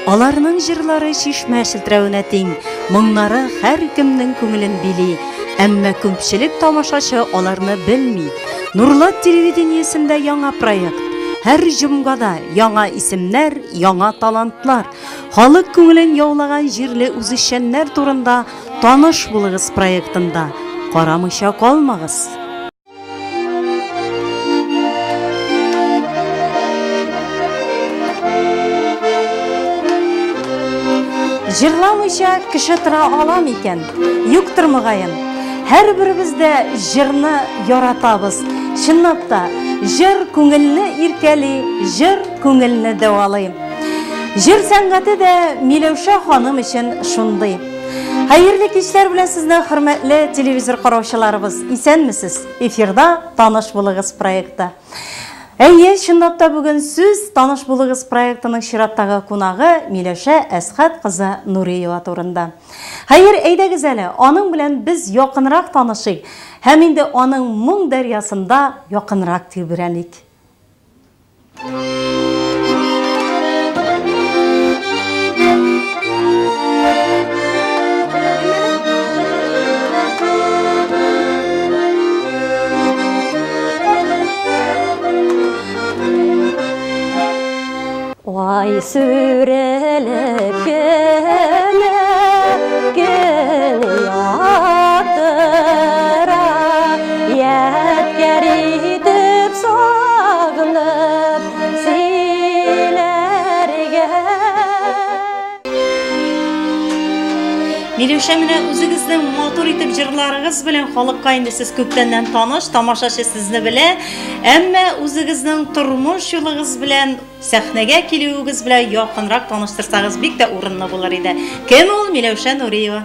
Аларның җырлары шишмә шелтәвенә тиң, моңнары һәр кемнең күңелен били. Әмма күпчелек тамашачы аларны белми. Нурлат телевидениесендә яңа проект. Һәр җомгада яңа исемнәр, яңа талантлар. Халык күңелен яулаган җирле үзешчәннәр турында таныш булыгыз проектында. Карамыйча калмагыз. Җырламыйча кеше тора алам икән, юктыр мөгаен. Һәр беребездә җырны яратабыз. Чынлап та, җыр күңелне иркәли, җыр күңелне дәвалый. Җыр сәнгате дә Миләүшә ханым өчен шундый. Хәерле кичләр белән сезне, хөрмәтле телевизор караучыларыбыз. Исәнмесез? Эфирда таныш булыгыз проекты. Әйе, чынлап та бүген сүз таныш булыгыз проектының чираттагы кунагы Миләүшә Әсхәт кызы Нуриева турында. Хәер, әйдәгез әле, аның белән без якынрак танышыйк һәм инде аның моң дәрьясында якынрак тибрәник. Ay sürelip gene yatıra Yetkər edip sağınıp silərgə Миләүшә, менә үзегезнең матур итеп җырларыгыз белән халыкка инде сез күптәннән таныш, тамашачы сезне белә, әмма үзегезнең тормыш юлыгыз белән, сәхнәгә килүегез белән якынрак таныштырсагыз бик тә урынлы булыр иде. Кем ул Миләүшә Нуриева?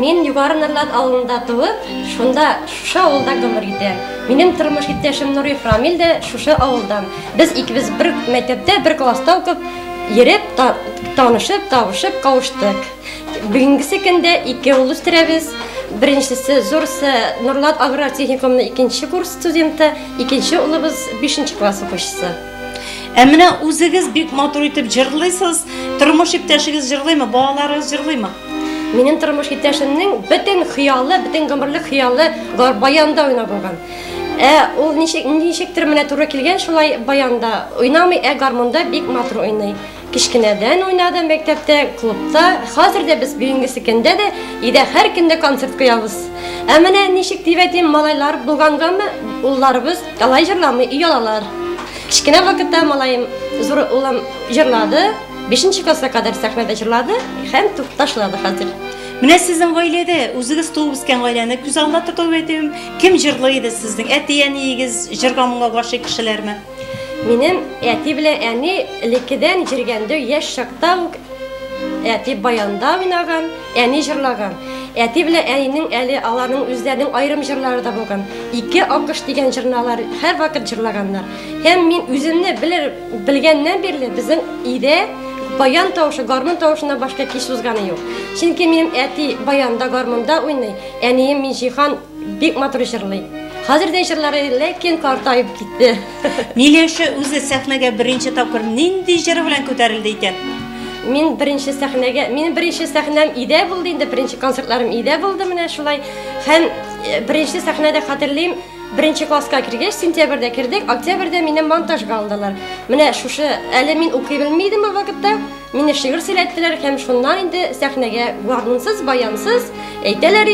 Мин Югары Норлат авылында туып, шунда шушы авылда гомер итәм. Минем тормыш иптәшем Нури Фрамил дә шушы авылдан. Без икебез бер мәктәптә, бер класста укып, йөреп, танышып, табышып кавыштык. Бүгенге көндә ике ул үстерәбез. Беренчесе Зурсы Норлат аграр техникумның 2нче курс студенты, икенче улыбыз 5нче класс укучысы. Ә менә үзегез бик матур итеп җырлыйсыз, тормыш иптәшегез җырлыймы, балаларыгыз җырлыймы? Минем тормыш иптәшемнең бөтен хыялы, бөтен гомерлек хыялы баянда уйнап булган. Ул ничектер менә туры килгән шулай баянда уйнамый, гармонда бик матур уйный. Кичкенәдән уйнады мәктәптә, клубта. Хәзер дә без бүгенге көндә дә өйдә һәр көндә концерт куябыз. Ә менә ничек дибәтем малайлар булгангамы, улларыбыз алай җырламый, уялалар. Кичкенә вакытта малаем зур улым җырлады, 5нче класска кадәр сәхнәдә җырлады һәм ташлады хәзер. Менә сезнең гаиләдә, үзегез туып үскән гаиләне күз алдына тотып әйтәм, кем җырлый иде сезнең әти-әниегез, җырга-моңга гашыйк кешеләрме? Минем әти белән әни элеккедән җиргәндә яшь чакта ук әти баянда уйнаган, әни җырлаган. Әти белән әнинең әле аларның үзләренең аерым җырлары да булган. Ике акыш дигән җырлар һәр вакыт җырлаганнар. Һәм мин үземне белгәннән бирле безнең өйдә баян тавышы, гармон тавышына башка кич узганы юк. Чөнки минем әти баянда, гармонда уйный, әнием Минҗихан бик матур җырлый. Хәзер дә җырлары ләкин картайып китте. Миләүшә үзе сәхнәгә беренче тапкыр нинди җыры белән күтәрелде икән? Минем беренче сәхнәм өйдә булды, инде беренче концертларым өйдә булды менә шулай. Һәм беренче сәхнәдә хәтерлим, беренче класска кергәч, сентябрьдә кирдек, октябрьдә мине монтажга алдылар. Менә шушы әле мин укый белмидем ул вакытта. Мине шигырь сөйләттеләр һәм шуннан инде сәхнәгә гармонсыз, баянсыз әйтәләр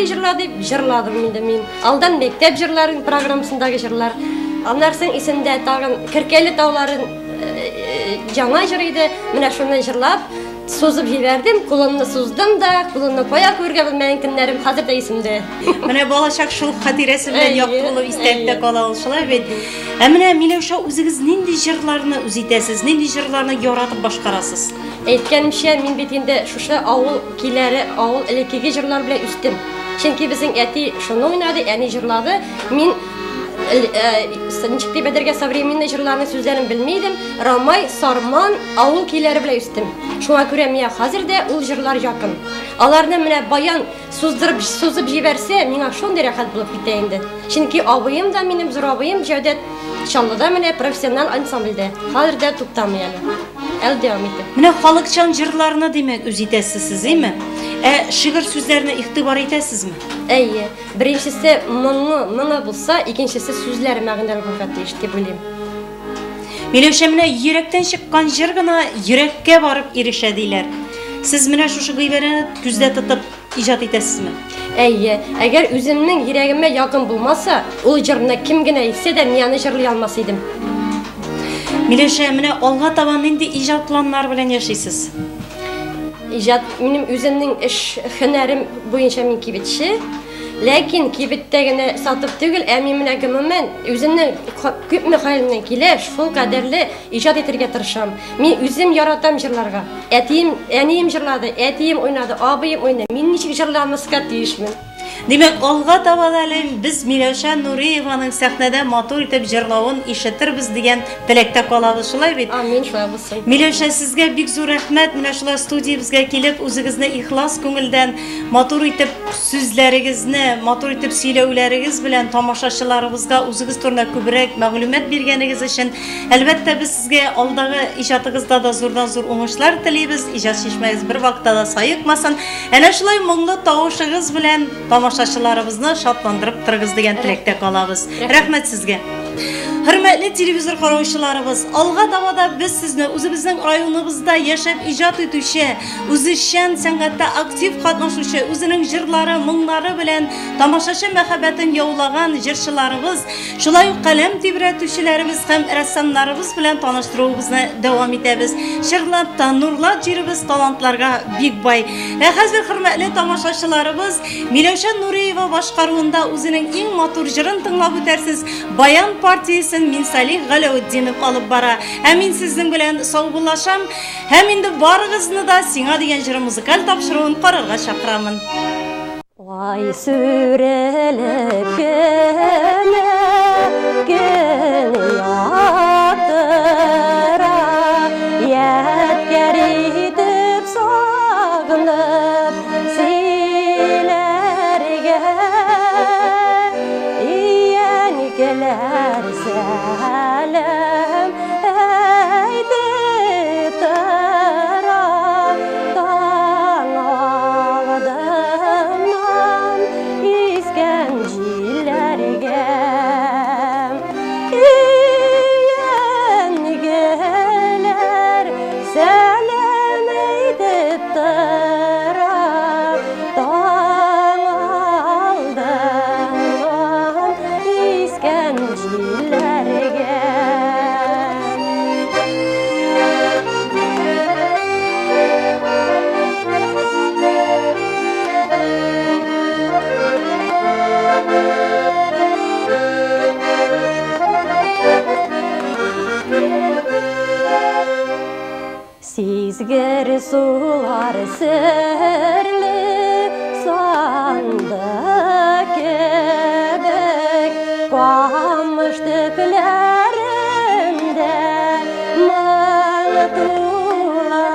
җырладым инде мин. Алдан мәктәп җырларын программасындагы җырлар. Аннарсын исемдә тагын Киркәле тауларын жаңа җыр иде. Менә шуны җырлап сузып җибәрдем, кулымны суздым да, кулымны кая күргә белмәгән көннәрем хәзер дә исемдә. Менә балачак шул хатирәсе белән якты булып истәлектә кала ул шулай бит. Ә менә Миләүшә, үзегез нинди җырларны үз итәсез, нинди җырларны яратып башкарасыз? Әйткәнемчә, мин бит инде шушы авыл киләре, авыл элеккеге җырлар белән үстем. Чөнки безнең әти шуны уйнады, әни җырлады. Мин ничек дип әйтергә современный җырларны сүзләрен белмидем. Рамай, Сарман, авыл көйләре белән үстем. Шуңа күрә миңа хәзер дә ул җырлар якын. Аларны менә баян сузып җибәрсә, миңа шундый рәхәт булып китә инде. Чөнки абыем да минем зур абыем Җәүдәт Чаллыда менә профессиональ ансамбльдә. Хәзер дә туктамый әле. Әлі devam итә. Менә халыкчан җырларны димәк үз итәсез сез, әйме? Шигырь сүзләренә игътибар итәсезме? Әйе, беренчесе моңы булса, икенчесе сүзләре мәгънәле булырга тиеш дип уйлыйм. Миләүшә, менә йөрәктән чыккан җыр гына йөрәккә барып ирешә диләр. Сез менә шушы гыйбарәне күздә тотып иҗат итәсезме? Әйе, әгәр үземнең йөрәгемә якын булмаса, ул җырны кем генә итсә дә мин аны җырлый алмас идем. Миләүшә, менә алга таба нинди иҗат планнар белән яшисез? Иҗат минем үземнең эш һөнәрем буенча мин кибетче, ләкин кибеттә генә сатып түгел, мин менә гомумән үземнең күпме хәлемнән килә, шул кадәрле иҗат итәргә тырышам. Мин үзем яратам җырларга. Әнием җырлады, әтием уйнады, абыем уйнады. Мин ничек җырламаска тиешмен? Димәк, алга таба да без Миләүшә Нуриеваның сәхнәдә матур итеп җырлавын ишетербез дигән теләктә калабыз, шулай бит? Амин, шулай булсын. Миләүшә, сезгә бик зур рәхмәт, менә шулай студиябезгә килеп, үзегезне ихлас күңелдән матур итеп сүзләрегезне, матур итеп сөйләүләрегез белән тамашачыларыбызга үзегез турында күбрәк мәгълүмат биргәнегез өчен, әлбәттә без сезгә алдагы иҗатыгызда да зурдан-зур уңышлар телибез. Иҗат чишмәгез бер вакытта да саекмасын. Әнә шулай моңлы тавышыгыз белән тамашачыларыбызны шатландырып торыгыз дигән теләктә калабыз. Рәхмәт сезгә. Хөрмәтле телевизор караучыларыбыз, алга таба да без сезне үзебезнең районыбызда яшәп иҗат итүче, үзешчән сәнгатьтә актив катнашучы, үзенең җырлары, моңнары белән тамашачы мәхәббәтен яулаган җырчыларыбыз, шулай ук каләм тибрәтүчеләребез һәм рәссамнарыбыз белән таныштыруыбызны дәвам итәбез. Җырлап та нурлап җиребез талантларга бик бай. Хәзер хөрмәтле тамашачыларыбыз, Миләүшә Нуриева башкаруында үзенең иң матур җырын тыңлап үтәрсез. Баян партиясын Минсалих Галәветдинов алып бара. Мин сезнең белән саубуллашам. Һәм инде барыгызны да сиңа дигән җыры музыкаль тапшыруын карарга чакырамын. Ай сүрелеп кенә көн ятыра, яткәр итеп сагынып сөйләргә, иянкеләр сәлем әйтеп тора, таң алдымнан искән җилләргә, иянкеләр сәлем әйтеп тора, таң алдымнан искән җилләргә. Сизгер сулар серле санды кебек, камыш төпләрендә моң тула,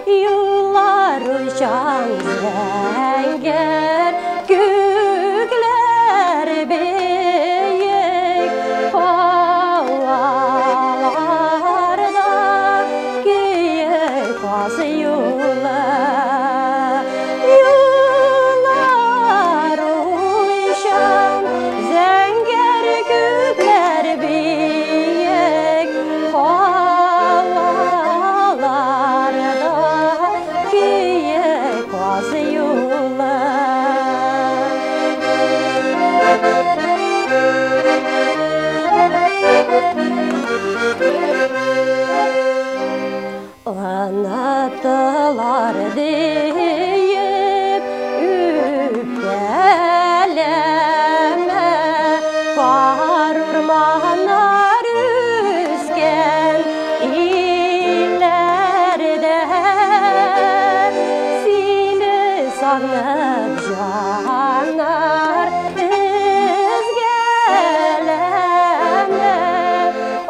юллар учан зәңгәр, күкләр биек, һаваларда көйек касы юлы, юллар учан зәңгәр, күкләр биек, һаваларда көйек касы юлы. Анатылар дейіп үпкәләмә, кар урманнар үскен илләрдә, сине сагынып җаннар өзгәләмә,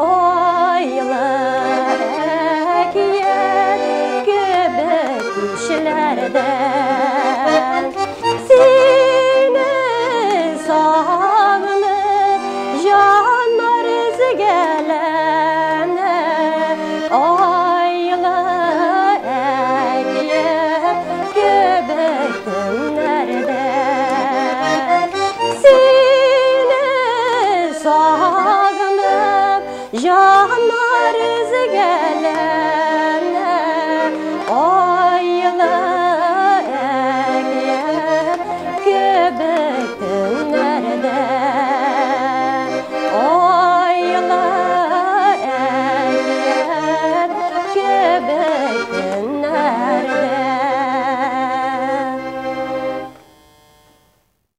ойлы әкият кебек кешеләрдә.